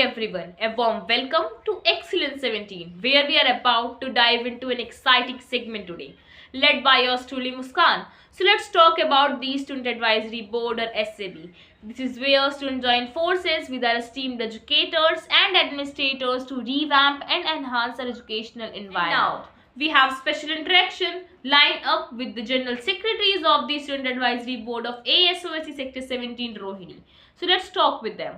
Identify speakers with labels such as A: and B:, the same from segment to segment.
A: everyone. A warm welcome to Excellence 17, where we are about to dive into an exciting segment today, led by yours truly Muskan. So let's talk about the Student Advisory Board or SAB. This is where students join forces with our esteemed educators and administrators to revamp and enhance our educational environment. Now, we have special interaction line up with the General Secretaries of the Student Advisory Board of ASOSC Sector 17 Rohini. So let's talk with them.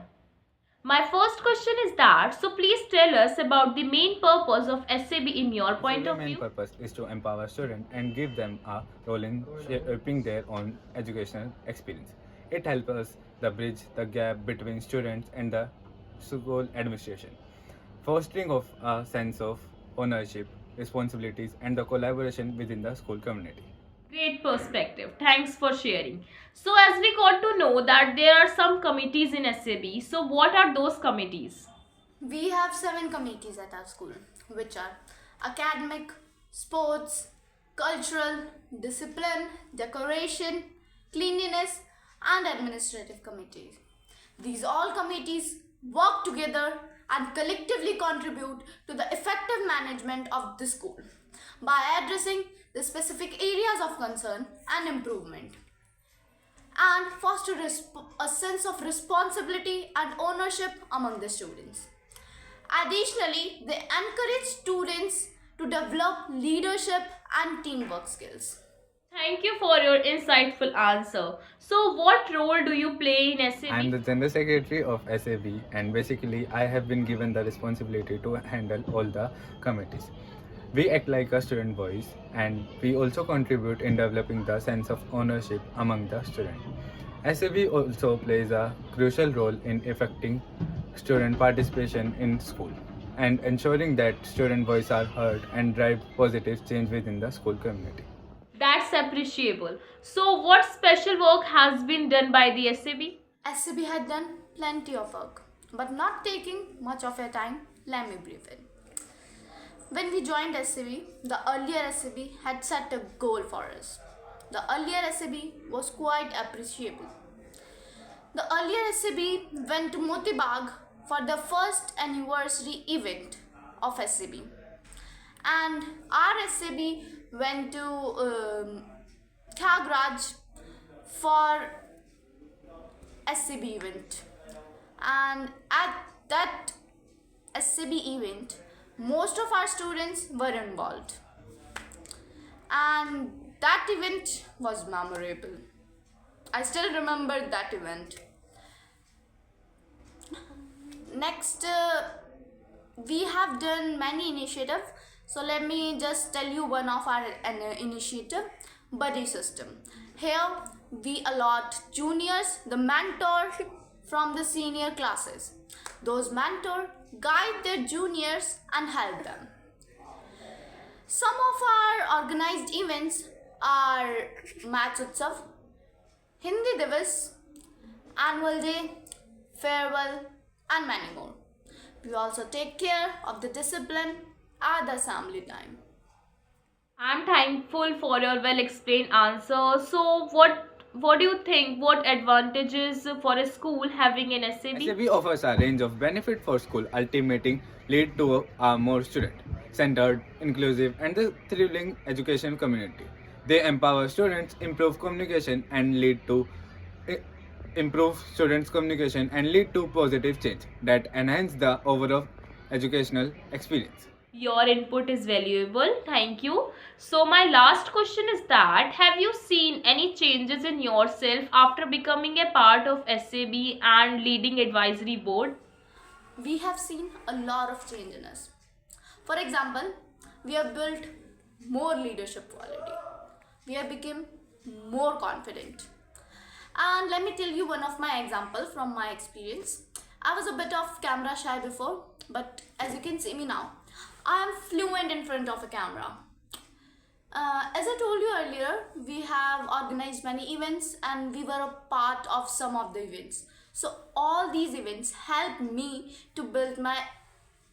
A: My first question is that, so please tell us about the main purpose of SAB in your point
B: The
A: of
B: main
A: view.
B: purpose is to empower students and give them a role in shaping their own educational experience. It helps us to bridge the gap between students and the school administration, fostering of a sense of ownership, responsibilities, and the collaboration within the school community.
A: Great perspective. Thanks for sharing. So, as we got to know that there are some committees in SAB, so what are those committees?
C: We have 7 committees at our school, which are academic, sports, cultural, discipline, decoration, cleanliness, and administrative committees. These all committees work together and collectively contribute to the effective management of the school by addressing the specific areas of concern and improvement and foster a sense of responsibility and ownership among the students. Additionally, they encourage students to develop leadership and teamwork skills.
A: Thank you for your insightful answer. So, what role do you play in SAB?
B: I am the General Secretary of SAB, and basically, I have been given the responsibility to handle all the committees. We act like a student voice, and we also contribute in developing the sense of ownership among the students. SAB also plays a crucial role in affecting student participation in school and ensuring that student voices are heard and drive positive change within the school community.
A: That's appreciable. So, what special work has been done by the SAB?
C: SCB had done plenty of work, but not taking much of your time, let me brief it. When we joined SCB, the earlier SCB had set a goal for us. The earlier SCB was quite appreciable. The earlier SCB went to Moti Bagh for the first anniversary event of SCB, and our SCB went to Thagraj for SCB event, and at that SCB event most of our students were involved, and that event was memorable. I still remember that event. Next, we have done many initiatives. So let me just tell you one of our initiative, buddy system. Here we allot juniors the mentor from the senior classes. Those mentor guide their juniors and help them. Some of our organized events are Math Utsav, Hindi Divas, Annual Day, Farewell, and many more. We also take care of the discipline at the assembly time.
A: I'm thankful for your well explained answer. So, what do you think? What advantages for a school having an SAB?
B: SAB offers a range of benefit for school, ultimating lead to a more student-centered, inclusive, and the thriving education community. They empower students, improve communication, and lead to improve students' communication and lead to positive change that enhance the overall educational experience.
A: Your input is valuable. Thank you. So, my last question is that, have you seen any changes in yourself after becoming a part of SAB and leading advisory board?
C: We have seen a lot of change in us. For example, we have built more leadership quality. We have become more confident. And let me tell you one of my example from my experience. I was a bit of camera shy before, but as you can see me now, I am fluent in front of a camera. As I told you earlier, we have organized many events and we were a part of some of the events. So all these events helped me to build my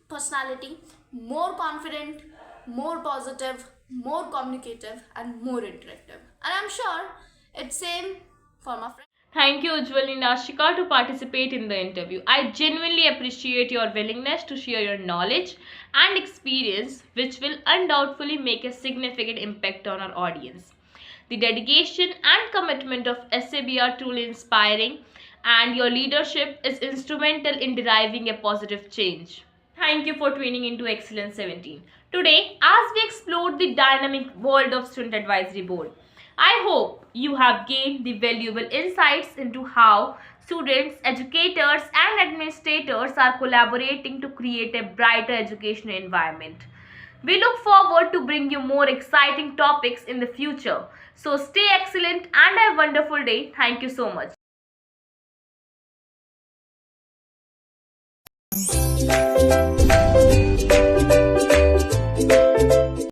C: personality more confident, more positive, more communicative, and more interactive. And I'm sure it's same for my friends.
A: Thank you, Ujjwal and Ashika, to participate in the interview. I genuinely appreciate your willingness to share your knowledge and experience, which will undoubtedly make a significant impact on our audience. The dedication and commitment of SAB are truly inspiring, and your leadership is instrumental in deriving a positive change. Thank you for tuning into Excellence 17. Today, as we explored the dynamic world of Student Advisory Board, I hope you have gained the valuable insights into how students, educators, and administrators are collaborating to create a brighter educational environment. We look forward to bring you more exciting topics in the future. So stay excellent and have a wonderful day. Thank you so much.